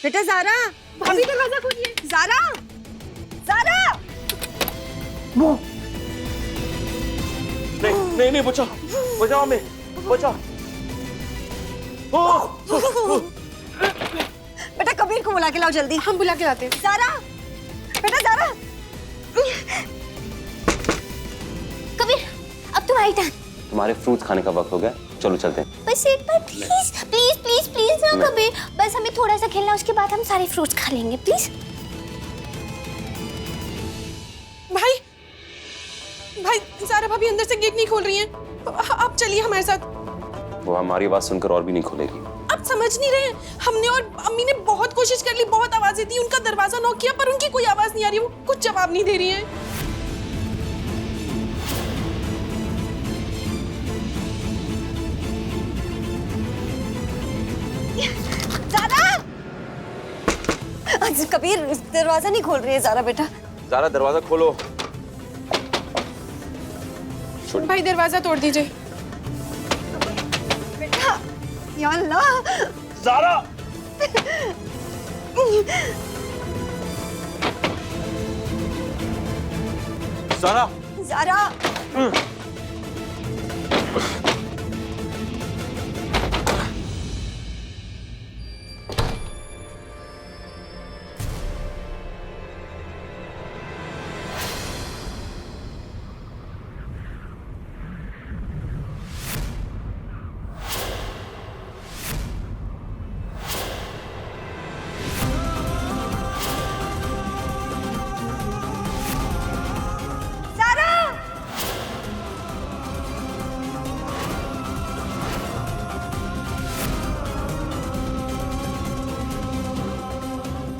बेटा ज़ारा, भाभी दरवाजा खोलिए। ज़ारा, ज़ारा। वो नहीं नहीं बचाओ, बचाओ हमें, बचाओ। बेटा कबीर को बुला के लाओ जल्दी। हम बुला के लाते हैं। ज़ारा, बेटा ज़ारा। कबीर, अब तुम्हारी टर्न। तुम्हारे फ्रूट्स खाने का वक्त हो गया, चलो चलते हैं। बस एक बार प्लीज प्लीज प्लीज प्लीज ना कबीर, बस हमें थोड़ा सा खेलना, उसके बाद हम सारे फ्रूट्स खा लेंगे प्लीज। भाई भाई, ज़ारा भाभी अंदर से गेट नहीं खोल रही हैं। आप चलिए हमारे साथ। वो हमारी आवाज सुनकर और भी नहीं खोलेगी। आप समझ नहीं रहे, हमने और अम्मी ने बहुत कोशिश कर ली, बहुत आवाजें दी, उनका दरवाजा नॉक किया पर उनकी कोई आवाज नहीं आ रही, वो कुछ जवाब नहीं दे रही है। ज़ारा! आज कबीर दरवाजा नहीं खोल रही है ज़ारा बेटा। ज़ारा दरवाजा खोलो। भाई दरवाजा तोड़ दीजिए। बेटा, या अल्लाह। ज़ारा! ज़ारा! ज़ारा!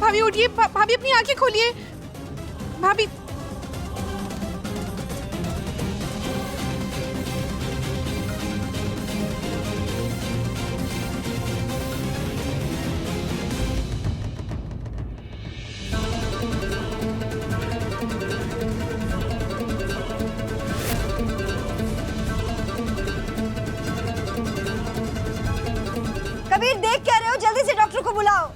भाभी उठिए, भाभी अपनी आंखें खोलिए। भाभी कबीर देख क्या रहे हो, जल्दी से डॉक्टर को बुलाओ।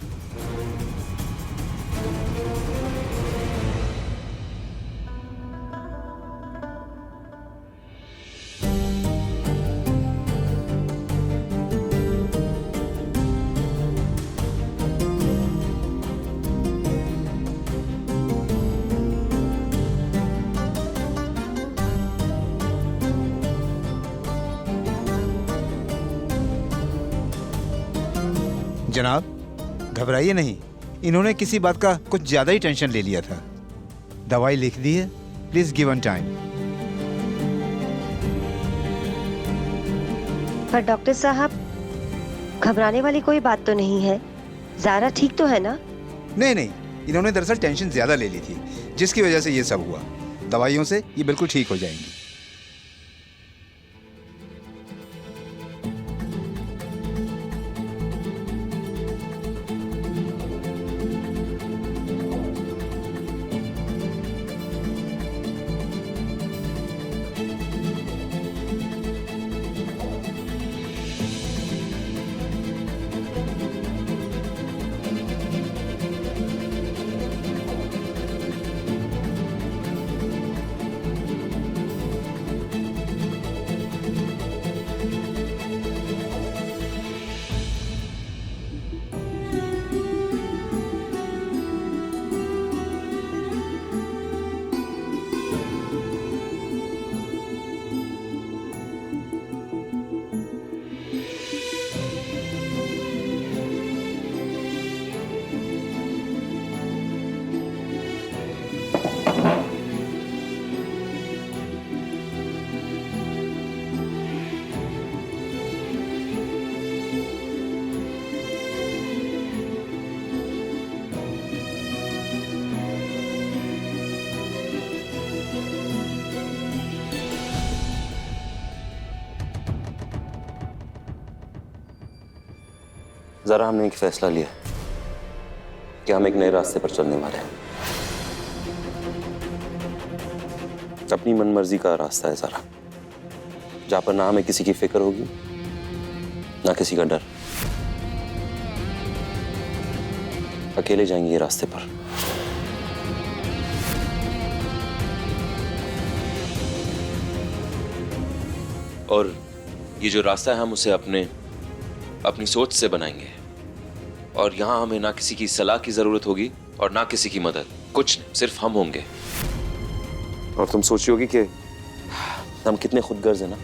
जनाब घबराइए नहीं, इन्होंने किसी बात का कुछ ज्यादा ही टेंशन ले लिया था। दवाई लिख दी है, प्लीज गिवन टाइम। पर डॉक्टर साहब, घबराने वाली कोई बात तो नहीं है। ज़ारा ठीक तो है ना? नहीं नहीं, इन्होंने दरअसल टेंशन ज्यादा ले ली थी, जिसकी वजह से ये सब हुआ। दवाइयों से ये बिल्कुल ठीक हो जाएंगी। ज़रा हमने एक फैसला लिया कि हम एक नए रास्ते पर चलने वाले हैं। अपनी मनमर्जी का रास्ता है ज़रा, जहाँ पर ना हमें किसी की फिक्र होगी ना किसी का डर। अकेले जाएंगे ये रास्ते पर। और ये जो रास्ता है हम उसे अपनी सोच से बनाएंगे। और यहाँ हमें ना किसी की सलाह की जरूरत होगी और ना किसी की मदद, कुछ नहीं, सिर्फ हम होंगे। और तुम सोच रही होगी कि हम कितने खुदगर्ज हैं ना,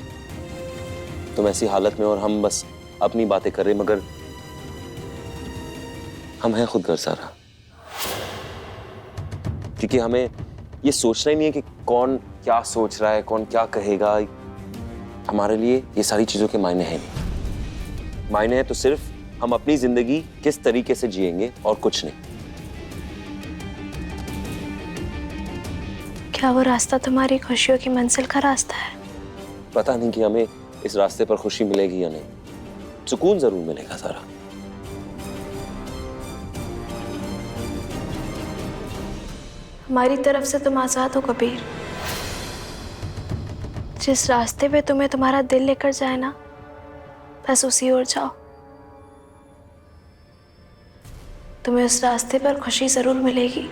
तुम ऐसी हालत में और हम बस अपनी बातें कर रहे, मगर हम हैं खुदगर्ज सारा। क्योंकि हमें ये सोचना ही नहीं है कि कौन क्या सोच रहा है, कौन क्या कहेगा। हमारे लिए ये सारी चीजों के मायने हैं नहीं। मायने हैं तो सिर्फ हम अपनी जिंदगी किस तरीके से जिएंगे और कुछ नहीं। क्या वो रास्ता तुम्हारी खुशियों की मंजिल का रास्ता है? पता नहीं कि हमें इस रास्ते पर खुशी मिलेगी या नहीं, सुकून जरूर मिलेगा सारा। हमारी तरफ से तुम आजाद हो कबीर। जिस रास्ते पे तुम्हें तुम्हारा दिल लेकर जाए ना, बस उसी ओर जाओ। तुम्हें उस रास्ते पर खुशी जरूर मिलेगी।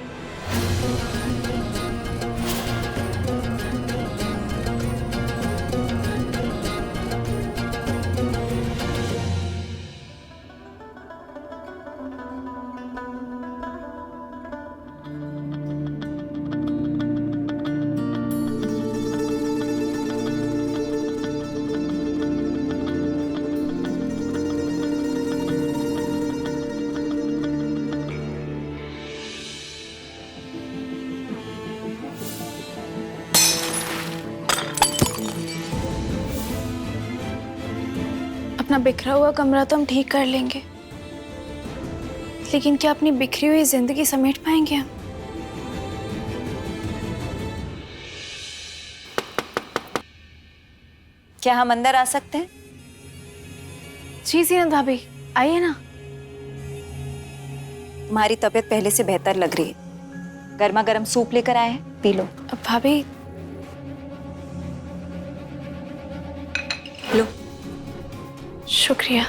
अपना बिखरा हुआ कमरा तो हम ठीक कर लेंगे, लेकिन क्या अपनी बिखरी हुई जिंदगी समेट पाएंगे हम? क्या हम अंदर आ सकते हैं? जी जीनत भाभी, आइए ना। तुम्हारी तबीयत पहले से बेहतर लग रही है। गर्मा गर्म सूप लेकर आए हैं, पी लो। अब भाभी, लो। शुक्रिया।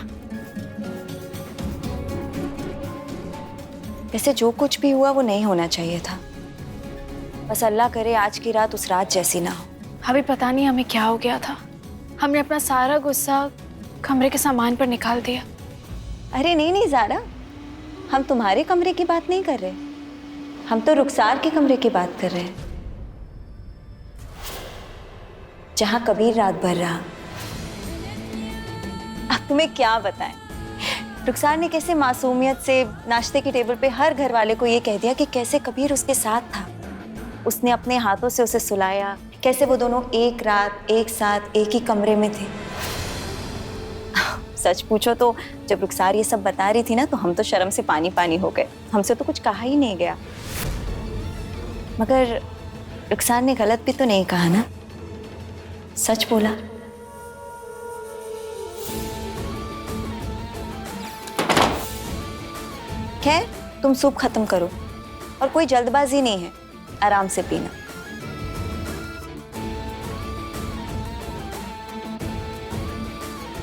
वैसे जो कुछ भी हुआ वो नहीं होना चाहिए था। बस अल्लाह करे आज की रात उस रात जैसी ना हो। भाभी पता नहीं हमें क्या हो गया था, हमने अपना सारा गुस्सा कमरे के सामान पर निकाल दिया। अरे नहीं नहीं ज़ारा, हम तुम्हारे कमरे की बात नहीं कर रहे, हम तो रुखसार के कमरे की बात कर रहे हैं, जहां कबीर रात भर रहा। अब तुम्हें क्या बताएं, रुखसार ने कैसे मासूमियत से नाश्ते की टेबल पे हर घर वाले को ये कह दिया कि कैसे कबीर उसके साथ था। उसने अपने हाथों से उसे सुलाया, कैसे वो दोनों एक रात एक साथ एक ही कमरे में थे। सच पूछो तो जब रुखसार ये सब बता रही थी ना, तो हम तो शर्म से पानी पानी हो गए। हमसे तो कुछ कहा ही नहीं गया। मगर रुखसार ने गलत भी तो नहीं कहा ना, सच बोला। खैर तुम सूप खत्म करो, और कोई जल्दबाजी नहीं है, आराम से पीना।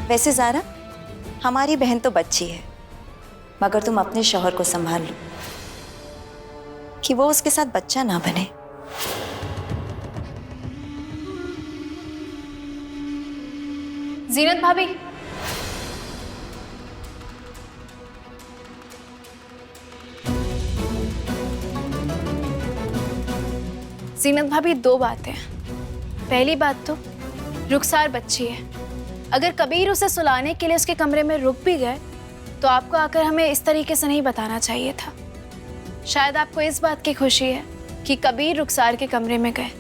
वैसे ज़ारा, हमारी बहन तो बच्ची है, मगर तुम अपने शौहर को संभाल लो कि वो उसके साथ बच्चा ना बने। जीनत भाभी, जीनत भाभी, दो बातें हैं। पहली बात तो रुखसार बच्ची है, अगर कबीर उसे सुलाने के लिए उसके कमरे में रुक भी गए तो आपको आकर हमें इस तरीके से नहीं बताना चाहिए था। शायद आपको इस बात की खुशी है कि कबीर रुखसार के कमरे में गए,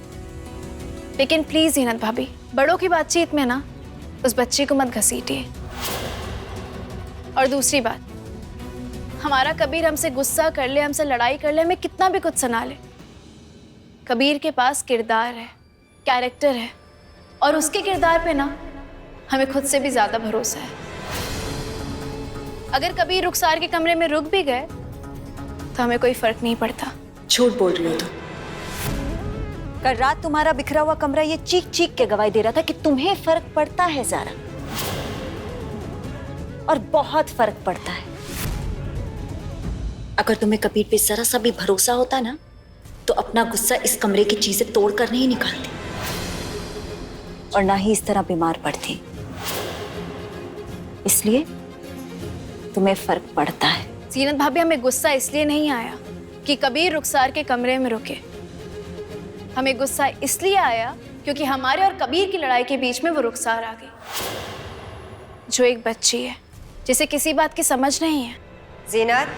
लेकिन प्लीज जीनत भाभी, बड़ों की बातचीत में ना उस बच्ची को मत घसीटिए। और दूसरी बात, हमारा कबीर हमसे गुस्सा कर ले, हमसे लड़ाई कर ले, हमें कितना भी कुछ सुना ले, कबीर के पास किरदार है, कैरेक्टर है, और उसके किरदार पे ना हमें खुद से भी ज्यादा भरोसा है। अगर कबीर रुखसार के कमरे में रुक भी गए तो हमें कोई फर्क नहीं पड़ता। झूठ बोल रही हो तुम। कल रात तुम्हारा बिखरा हुआ कमरा ये चीख चीख के गवाही दे रहा था कि तुम्हें फर्क पड़ता है ज़ारा, और बहुत फर्क पड़ता है। अगर तुम्हें कबीर पे जरा सा भी भरोसा होता ना तो अपना गुस्सा इस कमरे की चीजें तोड़ कर नहीं निकालती और ना ही इस तरह बीमार पड़ती। इसलिए तुम्हें फर्क पड़ता है। सीनत भाभी, हमें गुस्सा इसलिए नहीं आया कि कबीर रुखसार के कमरे में रुके। हमें गुस्सा इसलिए आया क्योंकि हमारे और कबीर की लड़ाई के बीच में वो रुखसार आ गई, जो एक बच्ची है जिसे किसी बात की समझ नहीं है। जीनत,